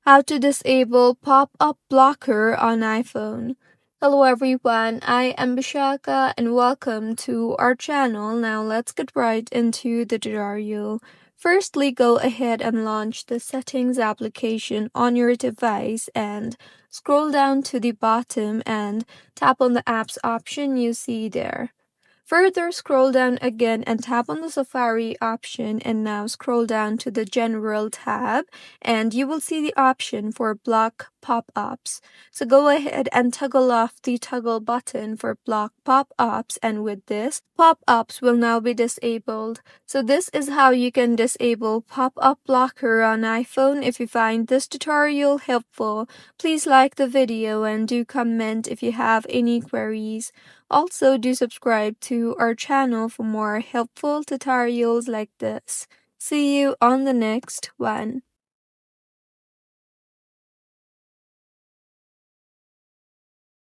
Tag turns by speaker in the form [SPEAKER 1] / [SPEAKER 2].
[SPEAKER 1] How to disable pop-up blocker on iPhone. Hello everyone, I am Bishaka and welcome to our channel. Now let's get right into the tutorial. Firstly, go ahead and launch the settings application on your device and scroll down to the bottom and tap on the apps option you see there. Further, scroll down again and tap on the Safari option, and now scroll down to the General tab and you will see the option for block pop-ups. So go ahead and toggle off the toggle button for block pop-ups, and with this, pop-ups will now be disabled. So this is how you can disable pop-up blocker on iPhone. If you find this tutorial helpful, please like the video and do comment if you have any queries. Also, do subscribe to our channel for more helpful tutorials like this. See you on the next one.